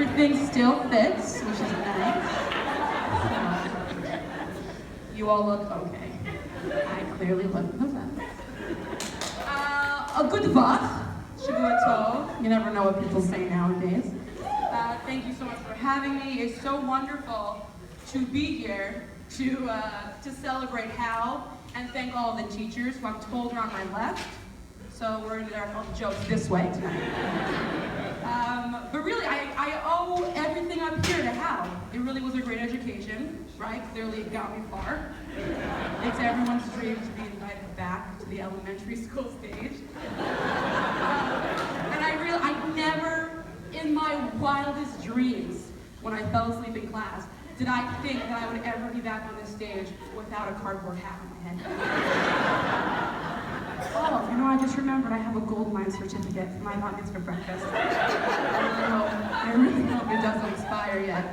everything still fits, which is nice. You all look okay. I clearly look the best. A good vach, shavua tov. You never know what people say nowadays. Thank you so much for having me. It's so wonderful to be here to celebrate HALB and thank all the teachers who I'm told are on my left. So we're going to do all the jokes this way tonight. But really, I owe everything up here to HALB. It really was a great education, right? Clearly it got me far. It's everyone's dream to be invited back to the elementary school stage. And I never, in my wildest dreams, when I fell asleep in class, did I think that I would ever be back on this stage without a cardboard hat on my head. Oh, you know, I just remembered I have a gold mine certificate for my bar mitzvah breakfast. I really hope it doesn't expire yet.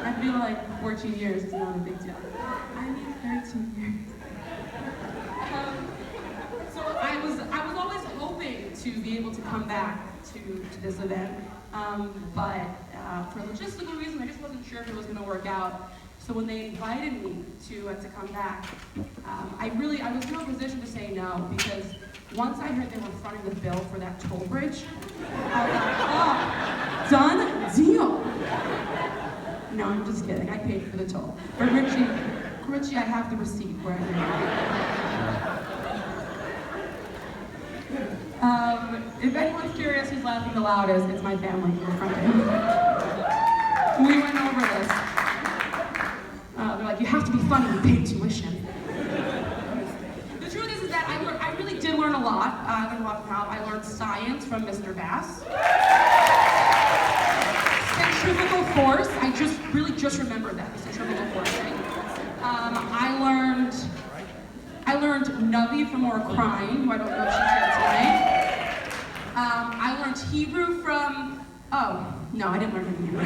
I feel like 14 years is not a big deal. I need 13 years. So I was always hoping to be able to come back to this event, but for logistical reasons, I just wasn't sure if it was going to work out. So when they invited me to come back, I was in no position to say no, because once I heard they were fronting the bill for that toll bridge, I was like, oh, done deal. No, I'm just kidding. I paid for the toll. But Richie, I have the receipt where if anyone's curious who's laughing the loudest, it's my family in front of me. We went over this. They're like, you have to be funny, you paid tuition. The truth is that I really did learn a lot. I learned a lot from HALB. I learned science from Mr. Bass. Centrifugal force, I just remembered that, the centrifugal force thing. I learned Navi from More Crying, who I don't know if she's here tonight. I learned Hebrew from, oh, no, I didn't learn any Hebrew.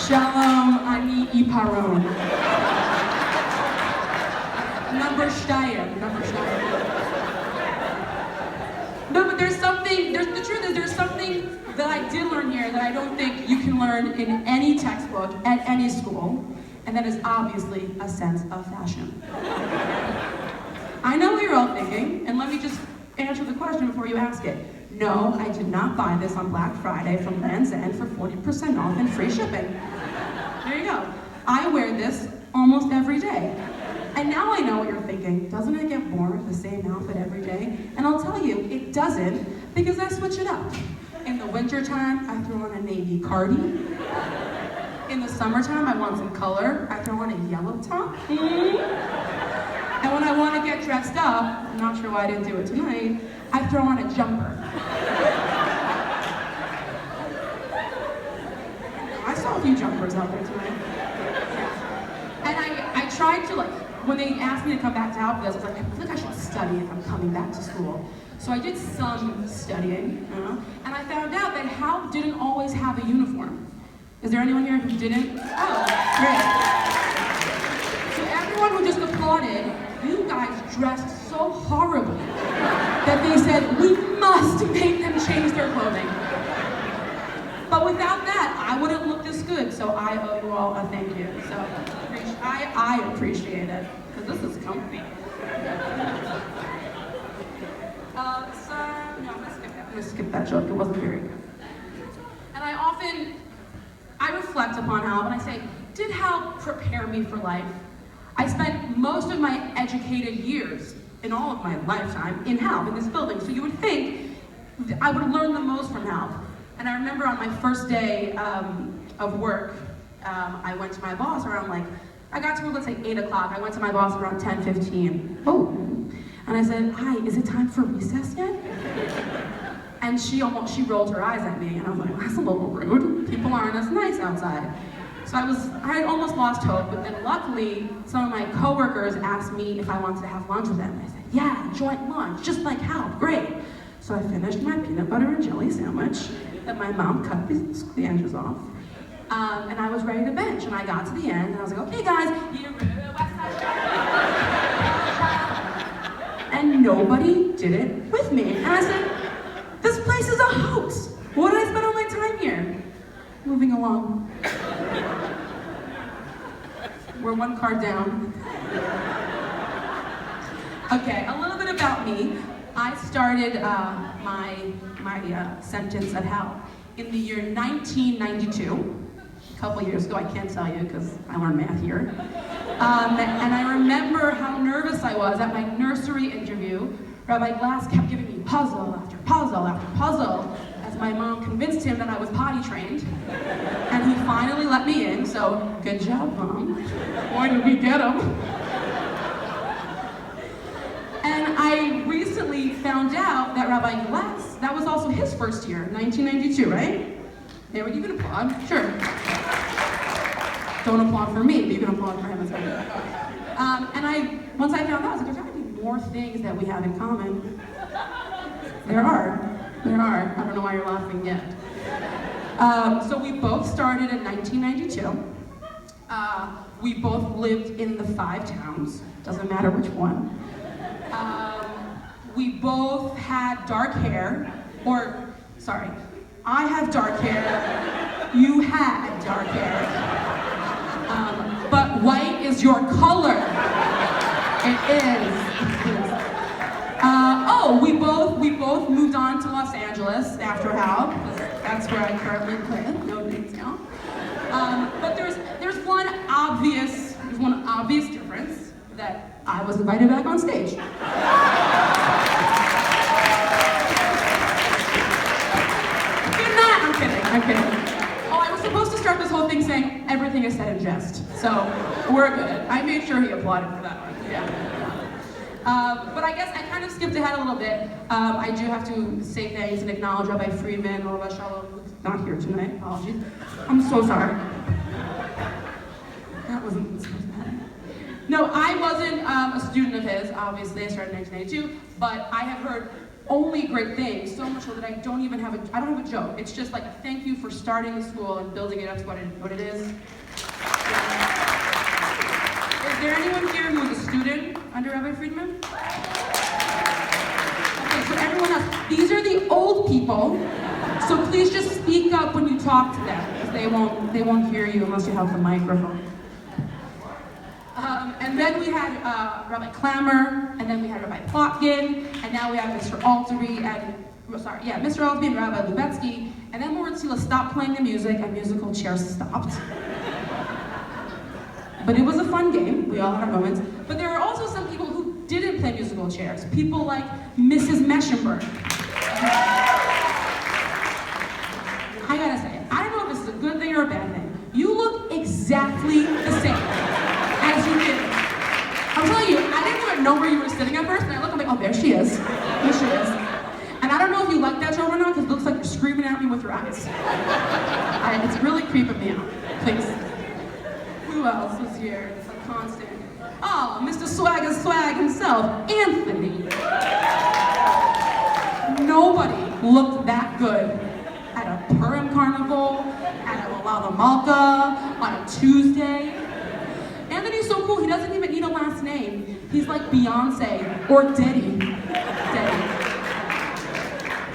Shalom, ani iparon. Number shtayim. No, but the truth is there's something that I did learn here that I don't think you can learn in any textbook at any school, and that is obviously a sense of fashion. I know what you're all thinking, and let me just answer the question before you ask it. No, I did not buy this on Black Friday from Land's End for 40% off and free shipping. There you go. I wear this almost every day. And now I know what you're thinking. Doesn't it get boring, the same outfit every day? And I'll tell you, it doesn't, because I switch it up. In the wintertime, I throw on a navy cardi. In the summertime, I want some color. I throw on a yellow top. And when I want to get dressed up, I'm not sure why I didn't do it tonight, I throw on a jumper. I saw a few jumpers out there tonight. And I tried to, when they asked me to come back to HALB for this, I was like, I feel like I should study if I'm coming back to school. So I did some studying, and I found out that HALB didn't always have a uniform. Is there anyone here who didn't? Oh, great. So everyone who just applauded, you guys dressed so horribly that they said, we must make them change their clothing. But without that, I wouldn't look this good, so I owe you all a thank you. So I appreciate it, because this is comfy. No, I'm gonna skip that joke, it wasn't very good. And I reflect upon HALB and I say, did HALB prepare me for life? I spent most of my educated years, in all of my lifetime, in HALB, in this building, so you would think I would have learned the most from HALB. And I remember on my first day of work, I went to my boss around I got to work, let's say 8 o'clock. I went to my boss around 10:15. Oh, and I said, hi, is it time for recess yet? And she rolled her eyes at me, and I was like, that's a little rude. People aren't as nice outside. So I had almost lost hope, but then luckily, some of my coworkers asked me if I wanted to have lunch with them. I said, yeah, joint lunch, just like HALB, great. So I finished my peanut butter and jelly sandwich that my mom cut the edges off. And I was ready to bench, and I got to the end, and I was like, okay guys, and and nobody did it with me. And I said, this place is a hoax. What did I spend all my time here? Moving along. We're one card down. Okay, a little bit about me. I started my sentence at HALB in the year 1992. A couple years ago, I can't tell you because I learned math here. And I remember how nervous I was at my nursery interview. Rabbi Glass kept giving me puzzle after puzzle after puzzle as my mom convinced him that I was potty trained. And he finally let me in, so good job, Mom. Boy, did we get him. And I recently found out that Rabbi Glass, that was also his first year, 1992, right? There, you can applaud, sure. Don't applaud for me, but you can applaud for him as well. And once I found out, I was like, there's gotta be more things that we have in common. There are. I don't know why you're laughing yet. So we both started in 1992. We both lived in the 5 towns, doesn't matter which one. We both had dark hair, I have dark hair, you had dark hair. But white is your color. It is. We both moved on to Los Angeles after HALB, because that's where I currently live, no detail. But there's one obvious difference, that I was invited back on stage. I'm kidding. Oh, I was supposed to start this whole thing saying everything is said in jest, so we're good. I made sure he applauded for that one, yeah. But I guess I kind of skipped ahead a little bit. I do have to say thanks and acknowledge Rabbi Friedman or Rabbi Shalom, who's not here tonight, apologies. I'm so sorry. That wasn't supposed to happen. No, I wasn't a student of his, obviously, I started in 1992, but I have heard only great things, so much so that I don't have a joke. It's just like a thank you for starting the school and building it up to what it is. Is there anyone here who is a student under Rabbi Friedman? Okay, so everyone else, these are the old people, so please just speak up when you talk to them, because they won't hear you unless you have the microphone. And then we had Rabbi Clammer, and then we had Rabbi Plotkin, and now we have Mr. Alterby Mr. Alterby and Rabbi Lubetsky, and then Lord Sila stopped playing the music and musical chairs stopped. But it was a fun game, we all had our moments. But there were also some people who didn't play musical chairs, people like Mrs. Meschenberg. I gotta say, I don't know if this is a good thing or a bad thing. You look exactly the same as you did. I'm telling you, I didn't even know where you were sitting at first, and I look, I'm like, oh, there she is. There she is. And I don't know if you like that show or not, because it looks like you're screaming at me with your eyes. It's really creeping me out. Please. Who else was here? It's a constant. Oh, Mr. Swag himself, Anthony. Nobody looked that good at a Purim carnival, at a Malka, on a Tuesday. Anthony's so cool, he doesn't even need a last name. He's like Beyonce or Diddy.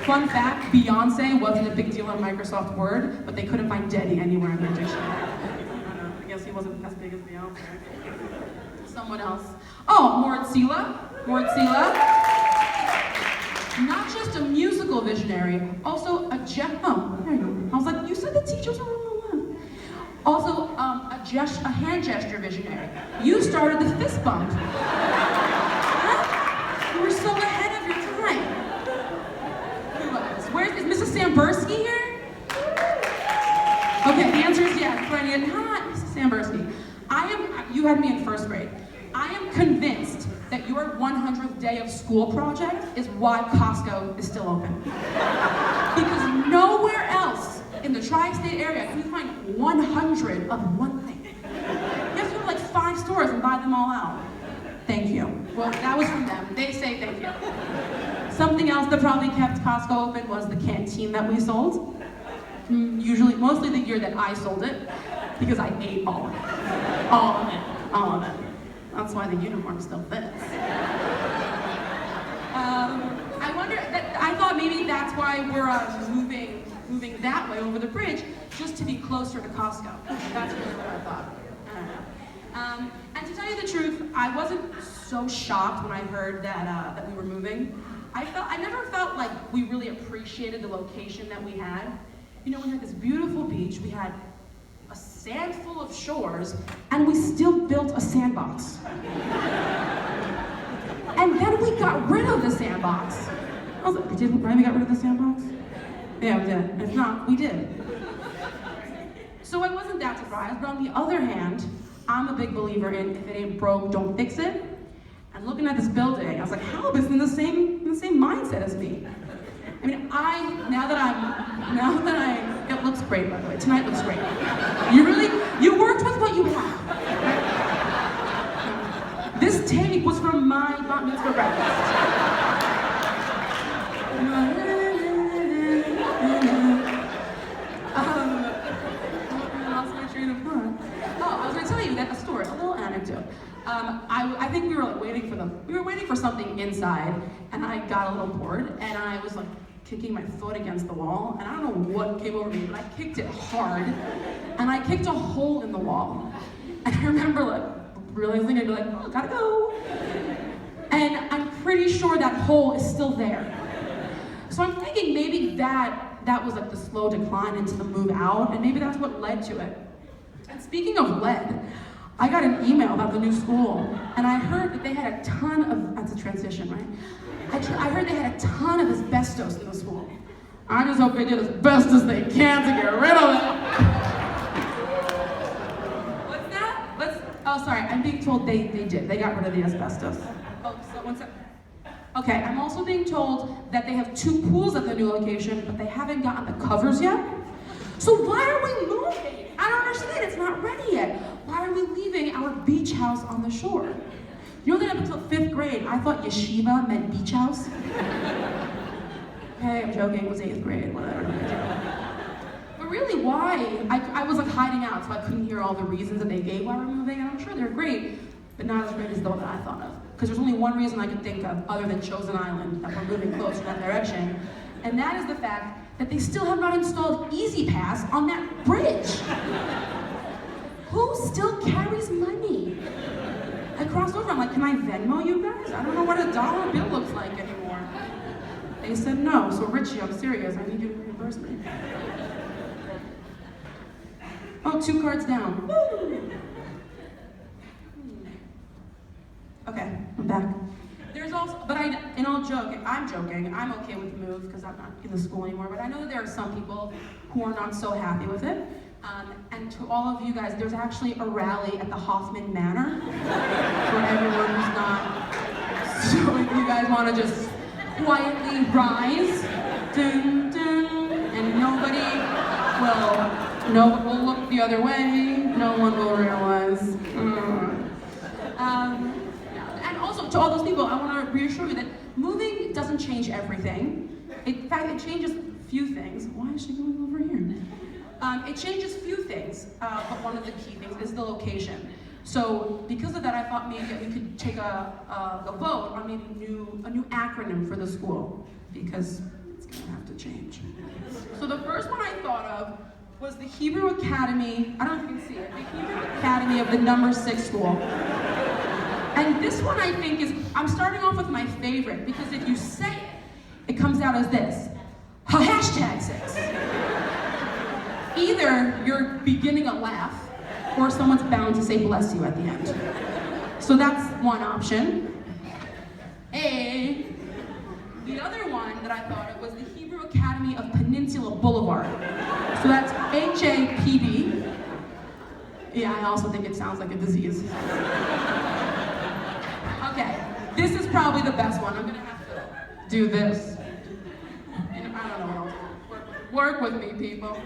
Fun fact, Beyonce wasn't a big deal on Microsoft Word, but they couldn't find Diddy anywhere in their dictionary. I guess he wasn't as big as Beyonce. Someone else. Oh, Moritz Sila. Not just a musical visionary, also a there you go. I was like, you said the teachers were wrong. Also, a hand gesture visionary. You started the fist bump. Huh? You were so ahead of your time. Who else? Is Mrs. Sambursky here? Okay, the answer is yes. Not Mrs. Sambursky. You had me in first grade. I am convinced that your 100th day of school project is why Costco is still open. Because nowhere else in the tri-state area can you find 100 of one thing. You have to go to like 5 stores and buy them all out. Thank you. Well, that was from them. They say thank you. Something else that probably kept Costco open was the canteen that we sold. Mostly the year that I sold it, because I ate all of it. All of it. That's why the uniform still fits. thought maybe that's why we're moving that way over the bridge, just to be closer to Costco. That's really what I thought. I don't know. And to tell you the truth, I wasn't so shocked when I heard that we were moving. I never felt like we really appreciated the location that we had. You know, we had this beautiful beach, we had a sand full of shores, and we still built a sandbox. And then we got rid of the sandbox. I was like, didn't Remy get rid of the sandbox? Yeah, we did. If not, we did. So I wasn't that surprised, but on the other hand, I'm a big believer in if it ain't broke, don't fix it. And looking at this building, I was like, HALB is in the same mindset as me. I mean, it looks great, by the way. Tonight looks great. You worked with what you had. This take was from my bat mitzvah breakfast. I lost my train of thought. Oh, I was going to tell you a story, a little anecdote. I think we were like waiting for them. We were waiting for something inside, and I got a little bored, and I was like kicking my foot against the wall, and I don't know what came over me, but I kicked it hard, and I kicked a hole in the wall. And I remember like realizing I'd be like, oh, gotta go. And I'm pretty sure that hole is still there. So I'm thinking maybe that was like the slow decline into the move out, and maybe that's what led to it. And speaking of lead, I got an email about the new school, and I heard that they had a ton of, that's a transition, right? I heard they had a ton of asbestos in the school. I just hope they did as best as they can to get rid of it. What's that? Oh, sorry, I'm being told they did. They got rid of the asbestos. Oh, so one sec. Okay, I'm also being told that they have 2 pools at the new location, but they haven't gotten the covers yet. So why are we moving? I don't understand, it's not ready yet. Why are we leaving our beach house on the shore? You know that up until 5th grade, I thought yeshiva meant beach house? Okay, I'm joking, it was 8th grade, whatever. But really, why? I was like hiding out, so I couldn't hear all the reasons that they gave why we're moving, and I'm sure they're great, but not as great as the one that I thought of. Because there's only one reason I could think of, other than Chosen Island, that we're moving closer in that direction, and that is the fact that they still have not installed Easy Pass on that bridge. Who still carries money? I crossed over, I'm like, can I Venmo you guys? I don't know what a dollar bill looks like anymore. They said no, so Richie, I'm serious, I need you to reimburse me. Oh, 2 cards down. Woo! Okay, I'm back. There's also, but in all joke, I'm joking, I'm okay with the move because I'm not in the school anymore, but I know that there are some people who are not so happy with it. And to all of you guys, there's actually a rally at the Hoffman Manor for everyone who's not. So if you guys want to just quietly rise, dun, dun, and no one will look the other way, no one will realize. And also, to all those people, I want to reassure you that moving doesn't change everything. In fact, it changes few things. Why is she going over here? It changes few things, but one of the key things is the location. So because of that, I thought maybe we could take a vote on maybe a new acronym for the school, because it's gonna have to change. So the first one I thought of was the Hebrew Academy, I don't know if you can see it, the Hebrew Academy of the number 6 school. And this one I think is, I'm starting off with my favorite, because if you say it, it comes out as this, #6. Either you're beginning a laugh, or someone's bound to say bless you at the end. So that's one option. The other one that I thought of was the Hebrew Academy of Peninsula Boulevard. So that's HAPB. Yeah, I also think it sounds like a disease. Okay, this is probably the best one. I'm gonna have to do this. And I don't know what else. Work with me, people.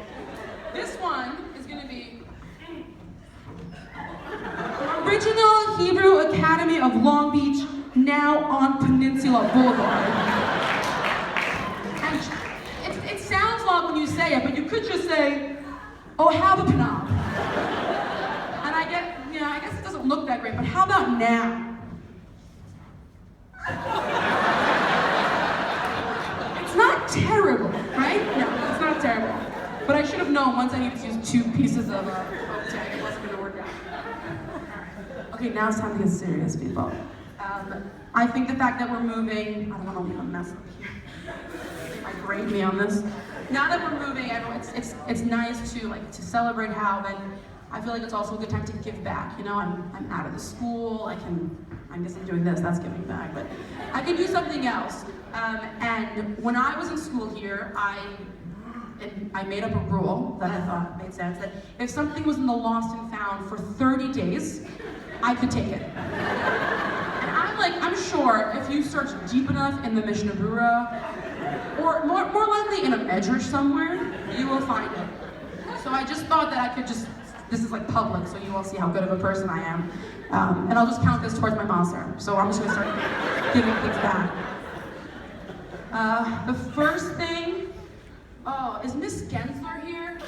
This one is going to be Original Hebrew Academy of Long Beach, now on Peninsula Boulevard. And it sounds long when you say it, but you could just say, oh, have a panam. And I guess it doesn't look that great, but how about now? It's not But I should have known once I needed to use 2 pieces of oak tag, it wasn't gonna work out. Okay, now it's time to get serious, people. I think the fact that we're moving, I don't want to leave a mess up here. They might grade me on this. Now that we're moving, it's nice to celebrate HALB, and I feel like it's also a good time to give back. You know, I'm out of the school. I guess I'm doing this. That's giving back, but I can do something else. And when I was in school here, I made up a rule that I thought made sense, that if something was in the lost and found for 30 days, I could take it. And I'm sure if you search deep enough in the Mishnah Berurah, or more likely in a medrash somewhere, you will find it. So I just thought that I could this is like public, so you all see how good of a person I am. And I'll just count this towards my maser. So I'm just gonna start giving things back. The first thing, is Miss Gensler here?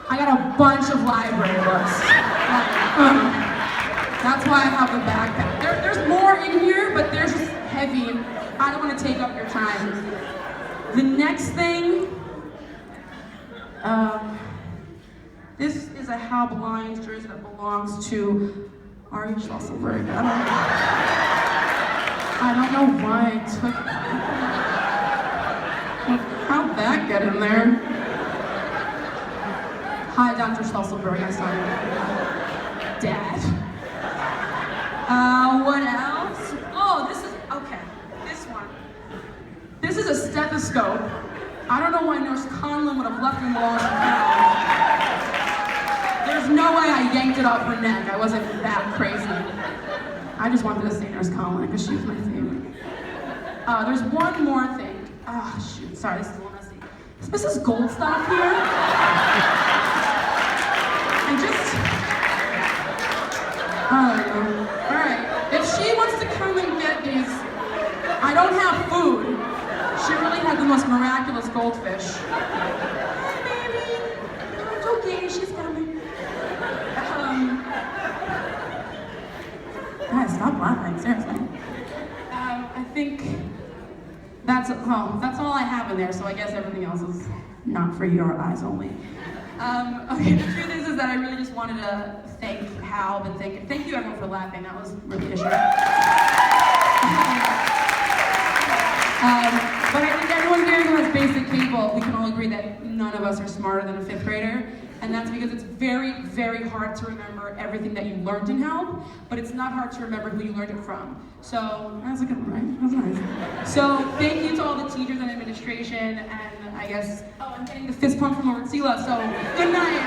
I got a bunch of library books. That's why I have the backpack. There's more in here, but they're just heavy. I don't want to take up your time. The next thing, this is a HALB Lions jersey that belongs to Ari Schloesselberg. I don't know why I took it. How'd that get in there? Hi, Dr. Schloesselberg, I saw you. Dad. What else? Oh, this one. This is a stethoscope. I don't know why Nurse Conlon would have left it lost and found. There's no way I yanked it off her neck. I wasn't that crazy. I just wanted to say Nurse Conlon because she was my favorite. There's one more thing. Oh, shoot. Sorry, this is a little messy. Is Mrs. Goldstock here? Alright, if she wants to come and get these, I don't have food. She really had the most miraculous goldfish. Hi, baby. No, it's okay, she's coming. Guys, stop laughing, seriously. I think that's all I have in there, so I guess everything else is not for your eyes only. Okay, the truth is that I really just wanted to thank HALB and thank you everyone for laughing. That was really a shame. But I think everyone here who has basic cable, we can all agree that none of us are smarter than a 5th grader. And that's because it's very, very hard to remember everything that you learned in HALB, but it's not hard to remember who you learned it from. So, that's a good one, right? That's nice. So, thank you to all the teachers and administration, and I guess, I'm getting the fist pump from Lord Sela, so good night.